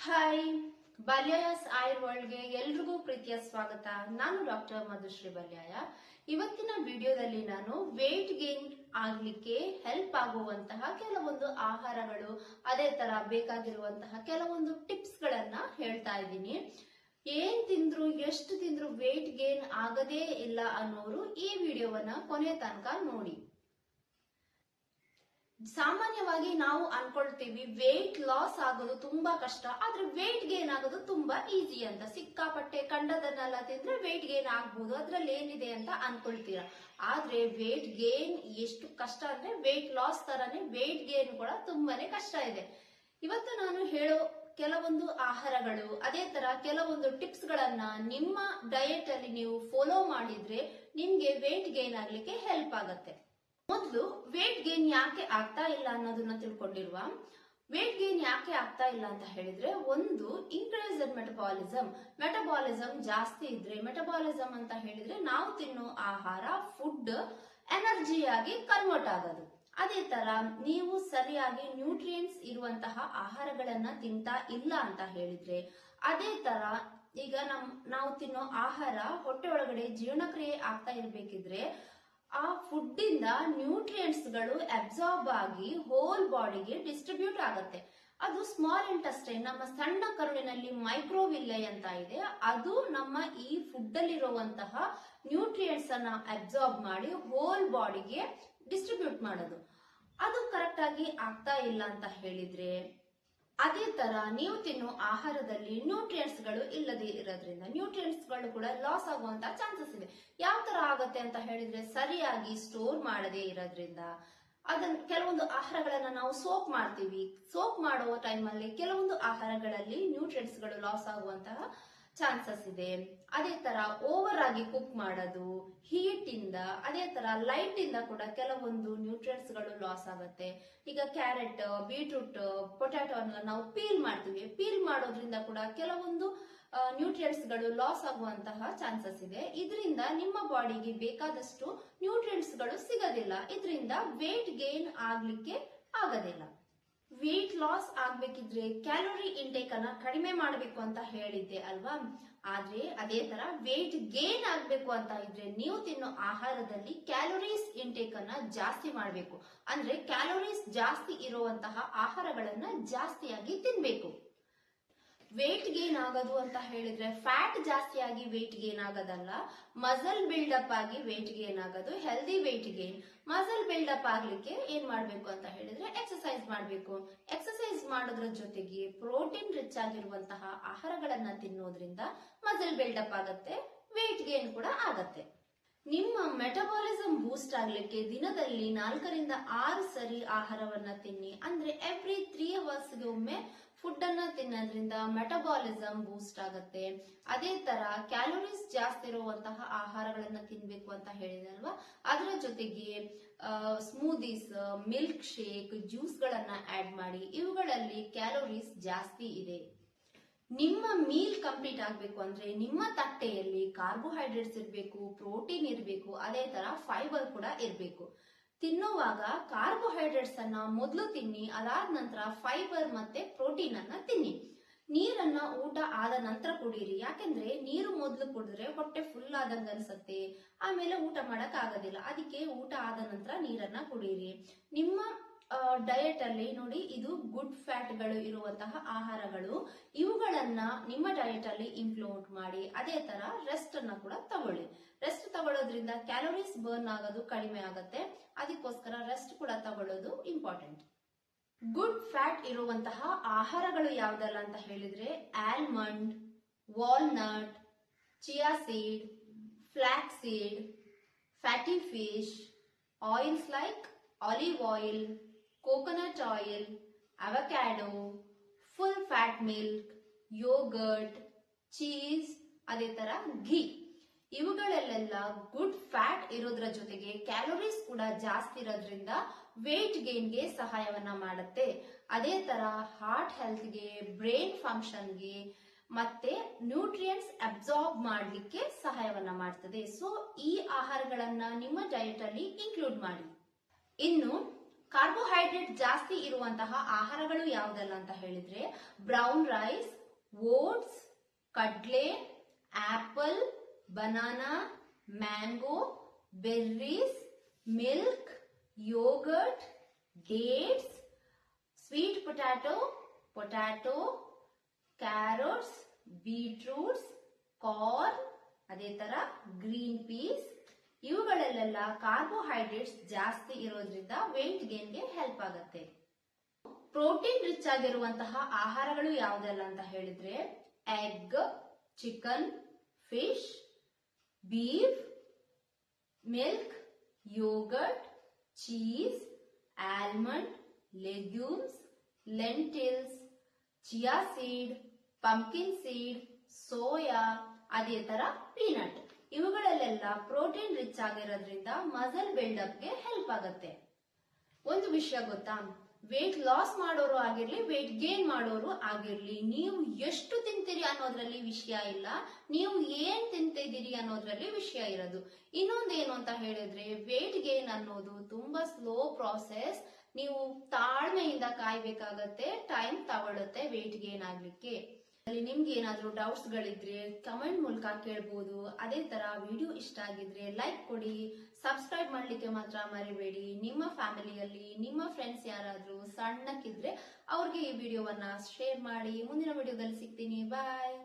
Hi, ಬಾಲ್ಯಾಯಸ್ ಆಯುರ್ ವರ್ಲ್ಡ್ಗೆ ಎಲ್ರಿಗೂ ಪ್ರೀತಿಯ ಸ್ವಾಗತ. ನಾನು ಡಾಕ್ಟರ್ ಮಧುಶ್ರೀ ಬಾಲ್ಯಾಯ. ಇವತ್ತಿನ ವಿಡಿಯೋದಲ್ಲಿ ನಾನು ವೇಟ್ ಗೇನ್ ಆಗ್ಲಿಕ್ಕೆ ಹೆಲ್ಪ್ ಆಗುವಂತಹ ಕೆಲವೊಂದು ಆಹಾರಗಳು, ಅದೇ ತರ ಬೇಕಾಗಿರುವಂತಹ ಕೆಲವೊಂದು ಟಿಪ್ಸ್ ಗಳನ್ನ ಹೇಳ್ತಾ ಇದ್ದೀನಿ. ಏನ್ ತಿಂದ್ರು ಎಷ್ಟು ತಿಂದ್ರು ವೇಟ್ ಗೇನ್ ಆಗದೇ ಇಲ್ಲ ಅನ್ನೋರು ಈ ವಿಡಿಯೋವನ್ನ ಕೊನೆ ತನಕ ನೋಡಿ. ಸಾಮಾನ್ಯವಾಗಿ ನಾವು ಅನ್ಕೊಳ್ತೀವಿ ವೇಟ್ ಲಾಸ್ ಆಗೋದು ತುಂಬಾ ಕಷ್ಟ, ಆದ್ರೆ ವೇಟ್ ಗೇನ್ ಆಗೋದು ತುಂಬಾ ಈಸಿ ಅಂತ. ಸಿಕ್ಕಾಪಟ್ಟೆ ಕಂಡದನ್ನೆಲ್ಲ ತಿಂದ್ರೆ ವೇಟ್ ಗೇನ್ ಆಗ್ಬಹುದು, ಅದ್ರಲ್ಲಿ ಏನಿದೆ ಅಂತ ಅನ್ಕೊಳ್ತೀರಾ. ಆದ್ರೆ ವೇಟ್ ಗೇನ್ ಎಷ್ಟು ಕಷ್ಟ ಅಂದ್ರೆ ವೇಟ್ ಲಾಸ್ ತರಾನೇ ವೇಟ್ ಗೇನ್ ಕೂಡ ತುಂಬಾನೇ ಕಷ್ಟ ಇದೆ. ಇವತ್ತು ನಾನು ಹೇಳೋ ಕೆಲವೊಂದು ಆಹಾರಗಳು, ಅದೇ ತರ ಕೆಲವೊಂದು ಟಿಪ್ಸ್ ಗಳನ್ನ ನಿಮ್ಮ ಡಯಟ್ ಅಲ್ಲಿ ನೀವು ಫಾಲೋ ಮಾಡಿದ್ರೆ ನಿಮ್ಗೆ ವೇಟ್ ಗೇನ್ ಆಗ್ಲಿಕ್ಕೆ ಹೆಲ್ಪ್ ಆಗತ್ತೆ. ಮೊದಲು ವೇಟ್ ಗೇನ್ ಯಾಕೆ ಆಗ್ತಾ ಇಲ್ಲ ಅನ್ನೋದನ್ನ ತಿಳ್ಕೊಂಡಿರುವ. ವೇಟ್ ಗೇನ್ ಯಾಕೆ ಆಗ್ತಾ ಇಲ್ಲ ಅಂತ ಹೇಳಿದ್ರೆ, ಒಂದು ಇನ್ಕ್ರೀಸ್ ಮೆಟಬಾಲಿಸಮ್ ಜಾಸ್ತಿ ಇದ್ರೆ, ಮೆಟಬಾಲಿಸಮ್ ಅಂತ ಹೇಳಿದ್ರೆ ನಾವು ತಿನ್ನೋ ಆಹಾರ ಫುಡ್ ಎನರ್ಜಿಯಾಗಿ ಕನ್ವರ್ಟ್ ಆಗೋದು. ಅದೇ ತರ ನೀವು ಸರಿಯಾಗಿ ನ್ಯೂಟ್ರಿಯೆಂಟ್ಸ್ ಇರುವಂತಹ ಆಹಾರಗಳನ್ನ ತಿಂತಾ ಇಲ್ಲ ಅಂತ ಹೇಳಿದ್ರೆ, ಅದೇ ತರ ಈಗ ನಾವು ತಿನ್ನೋ ಆಹಾರ ಹೊಟ್ಟೆ ಒಳಗಡೆ ಜೀರ್ಣಕ್ರಿಯೆ ಆಗ್ತಾ ಇರ್ಬೇಕಿದ್ರೆ ಆ ಫುಡ್ ಇಂದ ನ್ಯೂಟ್ರಿಯೆಂಟ್ಸ್ ಗಳು ಅಬ್ಸಾರ್ಬ್ ಆಗಿ ಹೋಲ್ ಬಾಡಿಗೆ ಡಿಸ್ಟ್ರಿಬ್ಯೂಟ್ ಆಗುತ್ತೆ. ಅದು ಸ್ಮಾಲ್ ಇಂಟೆಸ್ಟೈನ್, ನಮ್ಮ ಸಣ್ಣ ಕರುಳಿನಲ್ಲಿ ಮೈಕ್ರೋವಿಲ್ಲೈ ಅಂತ ಇದೆ, ಅದು ನಮ್ಮ ಈ ಫುಡ್ ಅಲ್ಲಿರುವಂತಹ ನ್ಯೂಟ್ರಿಯೆಂಟ್ಸ್ ಅನ್ನ ಅಬ್ಸಾರ್ಬ್ ಮಾಡಿ ಹೋಲ್ ಬಾಡಿಗೆ ಡಿಸ್ಟ್ರಿಬ್ಯೂಟ್ ಮಾಡೋದು. ಅದು ಕರೆಕ್ಟ್ ಆಗಿ ಆಗ್ತಾ ಇಲ್ಲ ಅಂತ ಹೇಳಿದ್ರೆ, ಅದೇ ತರ ನೀವು ತಿನ್ನೋ ಆಹಾರದಲ್ಲಿ ನ್ಯೂಟ್ರಿಯೆಂಟ್ಸ್ ಗಳು ಇಲ್ಲದೆ ಇರೋದ್ರಿಂದ ನ್ಯೂಟ್ರಿಯೆಂಟ್ಸ್ ಗಳು ಕೂಡ ಲಾಸ್ ಆಗುವಂತ ಚಾನ್ಸಸ್ ಇದೆ. ಯಾವ ತರ ಆಗತ್ತೆ ಅಂತ ಹೇಳಿದ್ರೆ, ಸರಿಯಾಗಿ ಸ್ಟೋರ್ ಮಾಡದೇ ಇರೋದ್ರಿಂದ. ಕೆಲವೊಂದು ಆಹಾರಗಳನ್ನ ನಾವು ಸೋಕ್ ಮಾಡ್ತೀವಿ, ಸೋಕ್ ಮಾಡುವ ಟೈಮಲ್ಲಿ ಕೆಲವೊಂದು ಆಹಾರಗಳಲ್ಲಿ ನ್ಯೂಟ್ರಿಯೆಂಟ್ಸ್ ಗಳು ಲಾಸ್ ಆಗುವಂತಹ ಚಾನ್ಸಸ್ ಇದೆ. ಅದೇ ತರ ಓವರ್ ಆಗಿ ಕುಕ್ ಮಾಡೋದು, ಹೀಟ್ ಇಂದ, ಅದೇ ತರ ಲೈಟ್ ಇಂದ ಕೂಡ ಕೆಲವೊಂದು ನ್ಯೂಟ್ರಿಯೆಂಟ್ಸ್ ಗಳು ಲಾಸ್ ಆಗುತ್ತೆ. ಈಗ ಕ್ಯಾರೆಟ್, ಬೀಟ್ರೂಟ್, ಪೊಟ್ಯಾಟೊ ನಾವು ಪೀಲ್ ಮಾಡ್ತೀವಿ, ಪೀಲ್ ಮಾಡೋದ್ರಿಂದ ಕೂಡ ಕೆಲವೊಂದು ನ್ಯೂಟ್ರಿಯೆಂಟ್ಸ್ ಗಳು ಲಾಸ್ ಆಗುವಂತಹ ಚಾನ್ಸಸ್ ಇದೆ. ಇದರಿಂದ ನಿಮ್ಮ ಬಾಡಿಗೆ ಬೇಕಾದಷ್ಟು ನ್ಯೂಟ್ರಿಯೆಂಟ್ಸ್ ಗಳು ಸಿಗೋದಿಲ್ಲ, ಇದರಿಂದ ವೇಟ್ ಗೇನ್ ಆಗ್ಲಿಕ್ಕೆ ಆಗೋದಿಲ್ಲ. ವೇಟ್ ಲಾಸ್ ಆಗ್ಬೇಕಿದ್ರೆ ಕ್ಯಾಲೋರಿ ಇಂಟೇಕ್ ಅನ್ನ ಕಡಿಮೆ ಮಾಡಬೇಕು ಅಂತ ಹೇಳಿದ್ದೆ ಅಲ್ವಾ. ಆದ್ರೆ ಅದೇ ತರ ವೇಟ್ ಗೇನ್ ಆಗ್ಬೇಕು ಅಂತ ಇದ್ರೆ ನೀವು ತಿನ್ನೋ ಆಹಾರದಲ್ಲಿ ಕ್ಯಾಲೋರೀಸ್ ಇಂಟೇಕ್ ಅನ್ನ ಜಾಸ್ತಿ ಮಾಡಬೇಕು. ಅಂದ್ರೆ ಕ್ಯಾಲೋರೀಸ್ ಜಾಸ್ತಿ ಇರುವಂತಹ ಆಹಾರಗಳನ್ನ ಜಾಸ್ತಿಯಾಗಿ ತಿನ್ಬೇಕು. ವೇಟ್ ಗೇನ್ ಆಗೋದು ಅಂತ ಹೇಳಿದ್ರೆ ಫ್ಯಾಟ್ ಜಾಸ್ತಿ ಆಗಿ ವೇಟ್ ಗೇನ್ ಆಗೋದಲ್ಲ, ಮಸಲ್ ಬಿಲ್ಡಪ್ ಆಗಿ ವೇಟ್ ಗೇನ್ ಆಗೋದು healthy weight gain. Muscle buildup ಆಗ್ಲಿಕ್ಕೆ ಏನ್ ಮಾಡ್ಬೇಕು ಅಂತ ಹೇಳಿದ್ರೆ ಎಕ್ಸರ್ಸೈಸ್ ಮಾಡ್ಬೇಕು. ಎಕ್ಸರ್ಸೈಸ್ ಮಾಡೋದ್ರ ಜೊತೆಗೆ ಪ್ರೋಟೀನ್ ರಿಚ್ ಆಗಿರುವಂತಹ ಆಹಾರಗಳನ್ನ ತಿನ್ನೋದ್ರಿಂದ ಮಸಲ್ ಬಿಲ್ಡಪ್ ಆಗತ್ತೆ, ವೇಟ್ ಗೇನ್ ಕೂಡ ಆಗತ್ತೆ. ನಿಮ್ಮ ಮೆಟಬಾಲಿಸಮ್ ಬೂಸ್ಟ್ ಆಗ್ಲಿಕ್ಕೆ ದಿನದಲ್ಲಿ 4 ರಿಂದ 6 ಸರಿ ಆಹಾರವನ್ನ ತಿನ್ನಿ. ಅಂದ್ರೆ ಎವ್ರಿ 3 ಅವರ್ಸ್ ಒಮ್ಮೆ ಫುಡ್ ಅನ್ನ ತಿನ್ನೋದ್ರಿಂದ ಮೆಟಬಾಲಿಸಮ್ ಬೂಸ್ಟ್ ಆಗುತ್ತೆ. ಅದೇ ತರ ಕ್ಯಾಲೋರೀಸ್ ಜಾಸ್ತಿ ಇರುವಂತಹ ಆಹಾರಗಳನ್ನ ತಿನ್ಬೇಕು ಅಂತ ಹೇಳಿದೆ ಅಲ್ವಾ. ಅದರ ಜೊತೆಗೆ ಸ್ಮೂದೀಸ್, ಮಿಲ್ಕ್ ಶೇಕ್, ಜ್ಯೂಸ್ ಗಳನ್ನ ಆಡ್ ಮಾಡಿ. ಇವುಗಳಲ್ಲಿ ಕ್ಯಾಲೋರೀಸ್ ಜಾಸ್ತಿ ಇದೆ. ನಿಮ್ಮ ಮೀಲ್ ಕಂಪ್ಲೀಟ್ ಆಗ್ಬೇಕು ಅಂದ್ರೆ ನಿಮ್ಮ ತಟ್ಟೆಯಲ್ಲಿ ಕಾರ್ಬೋಹೈಡ್ರೇಟ್ಸ್ ಇರಬೇಕು, ಪ್ರೋಟೀನ್ ಇರಬೇಕು, ಅದೇ ತರ ಫೈಬರ್ ಕೂಡ ಇರಬೇಕು. ತಿನ್ನುವಾಗ ಕಾರ್ಬೋಹೈಡ್ರೇಟ್ಸ್ ಅನ್ನ ಮೊದಲು ತಿನ್ನಿ, ಅದಾದ ನಂತರ ಫೈಬರ್ ಮತ್ತೆ ಪ್ರೋಟೀನ್ ಅನ್ನ ತಿನ್ನಿ. ನೀರನ್ನ ಊಟ ಆದ ನಂತರ ಕುಡೀರಿ, ಯಾಕೆಂದ್ರೆ ನೀರು ಮೊದಲು ಕುಡಿದ್ರೆ ಹೊಟ್ಟೆ ಫುಲ್ ಆದಂಗ ಅನ್ಸತ್ತೆ, ಆಮೇಲೆ ಊಟ ಮಾಡಕ್ ಆಗೋದಿಲ್ಲ. ಅದಕ್ಕೆ ಊಟ ಆದ ನಂತರ ನೀರನ್ನ ಕುಡೀರಿ. ನಿಮ್ಮ ಡಯಟ್ ಅಲ್ಲಿ ನೋಡಿ, ಇದು ಗುಡ್ ಫ್ಯಾಟ್ ಗಳು ಇರುವಂತಹ ಆಹಾರಗಳು, ಇವುಗಳನ್ನ ನಿಮ್ಮ ಡಯಟ್ ಅಲ್ಲಿ ಇನ್ಕ್ಲೂಡ್ ಮಾಡಿ. ಅದೇ ತರ ರೆಸ್ಟ್ ಅನ್ನ ಕೂಡ ತಗೊಳ್ಳಿ. ರೆಸ್ಟ್ ತಗೊಳ್ಳೋದ್ರಿಂದ ಕ್ಯಾಲೋರೀಸ್ ಬರ್ನ್ ಆಗೋದು ಕಡಿಮೆ ಆಗುತ್ತೆ, ಅದಕ್ಕೋಸ್ಕರ ರೆಸ್ಟ್ ಕೂಡ ತಗೊಳ್ಳೋದು ಇಂಪಾರ್ಟೆಂಟ್. ಗುಡ್ ಫ್ಯಾಟ್ ಇರುವಂತಹ ಆಹಾರಗಳು ಯಾವ್ದಲ್ಲ ಅಂತ ಹೇಳಿದ್ರೆ, almond, walnut, chia seed, flax seed, fatty fish, oils like olive oil, coconut oil, avocado, full fat milk, yogurt, cheese, ಅದೇ ತರ ಘೀ. ಇವುಗಳಲ್ಲೆಲ್ಲ ಗುಡ್ ಫ್ಯಾಟ್ ಇರೋದ್ರ ಜೊತೆಗೆ ಕ್ಯಾಲೋರೀಸ್ ಕೂಡ ಜಾಸ್ತಿ ಇರೋದ್ರಿಂದ ವೇಟ್ ಗೇನ್ಗೆ ಸಹಾಯವನ್ನ ಮಾಡುತ್ತೆ. ಅದೇ ತರ ಹಾರ್ಟ್ ಹೆಲ್ತ್ಗೆ, ಬ್ರೈನ್ ಫಂಕ್ಷನ್ಗೆ ಮತ್ತೆ ನ್ಯೂಟ್ರಿಯೆಂಟ್ಸ್ ಅಬ್ಸಾರ್ಬ್ ಮಾಡ್ಲಿಕ್ಕೆ ಸಹಾಯವನ್ನ ಮಾಡ್ತದೆ. ಸೊ ಈ ಆಹಾರಗಳನ್ನ ನಿಮ್ಮ ಡಯಟ್ ಅಲ್ಲಿ ಇನ್ಕ್ಲೂಡ್ ಮಾಡಿ. ಇನ್ನು ಕಾರ್ಬೋಹೈಡ್ರೇಟ್ ಜಾಸ್ತಿ ಇರುವಂತಹ ಆಹಾರಗಳು ಯಾವುದಲ್ಲ ಅಂತ ಹೇಳಿದ್ರೆ, ಬ್ರೌನ್ ರೈಸ್, ಓಟ್ಸ್, ಕಡ್ಲೆ, apple, banana, mango, berries, milk, yogurt, dates, sweet potato, carrots, beetroots, corn, ಅದೇ ತರ ಗ್ರೀನ್ ಪೀಸ್, ಇವುಗಳಲ್ಲೆಲ್ಲ ಕಾರ್ಬೋಹೈಡ್ರೇಟ್ಸ್ ಜಾಸ್ತಿ ಇರೋದ್ರಿಂದ ವೇಟ್ ಗೇನ್ಗೆ ಹೆಲ್ಪ್ ಆಗುತ್ತೆ. ಪ್ರೋಟೀನ್ ರಿಚ್ ಆಗಿರುವಂತಹ ಆಹಾರಗಳು ಯಾವುದೆಲ್ಲ ಅಂತ ಹೇಳಿದ್ರೆ egg, chicken, fish, beef, milk, yogurt, cheese, almond, legumes, lentils, chia seed, pumpkin seed, soya, ಅದೇ ತರ ಪೀನಟ್, ಇವುಗಳಲ್ಲೆಲ್ಲ ಪ್ರೋಟೀನ್ ರಿಚ್ ಆಗಿರೋದ್ರಿಂದ ಮಸಲ್ ಬಿಲ್ಡಪ್ಗೆ ಹೆಲ್ಪ್ ಆಗುತ್ತೆ. ಒಂದು ವಿಷಯ ಗೊತ್ತಾ, ವೇಟ್ ಲಾಸ್ ಮಾಡೋರು ಆಗಿರ್ಲಿ, ವೇಟ್ ಗೇನ್ ಮಾಡೋರು ಆಗಿರ್ಲಿ, ನೀವು ಎಷ್ಟು ತಿಂತೀರಿ ಅನ್ನೋದ್ರಲ್ಲಿ ವಿಷಯ ಇಲ್ಲ, ನೀವು ಏನ್ ತಿಂತಿದ್ದೀರಿ ಅನ್ನೋದ್ರಲ್ಲಿ ವಿಷಯ ಇರೋದು. ಇನ್ನೊಂದೇನು ಅಂತ ಹೇಳಿದ್ರೆ, ವೇಟ್ ಗೇನ್ ಅನ್ನೋದು ತುಂಬಾ ಸ್ಲೋ ಪ್ರಾಸೆಸ್. ನೀವು ತಾಳ್ಮೆಯಿಂದ ಕಾಯ್ಬೇಕಾಗತ್ತೆ, ಟೈಮ್ ತಗೊಳುತ್ತೆ ವೇಟ್ ಗೇನ್ ಆಗ್ಲಿಕ್ಕೆ. ನಿಮ್ಗೆ ಏನಾದ್ರೂ ಡೌಟ್ಸ್ ಗಳಿದ್ರೆ ಕಮೆಂಟ್ ಮೂಲಕ ಕೇಳ್ಬೋದು. ಅದೇ ತರ ವಿಡಿಯೋ ಇಷ್ಟ ಆಗಿದ್ರೆ ಲೈಕ್ ಕೊಡಿ, ಸಬ್ಸ್ಕ್ರೈಬ್ ಮಾಡ್ಲಿಕ್ಕೆ ಮಾತ್ರ ಮರಿಬೇಡಿ. ನಿಮ್ಮ ಫ್ಯಾಮಿಲಿಯಲ್ಲಿ ನಿಮ್ಮ ಫ್ರೆಂಡ್ಸ್ ಯಾರಾದ್ರೂ ಸಣ್ಣಕ್ಕಿದ್ರೆ ಅವ್ರಿಗೆ ಈ ವಿಡಿಯೋವನ್ನ ಶೇರ್ ಮಾಡಿ. ಮುಂದಿನ ವಿಡಿಯೋದಲ್ಲಿ ಸಿಗ್ತೀನಿ. ಬಾಯ್.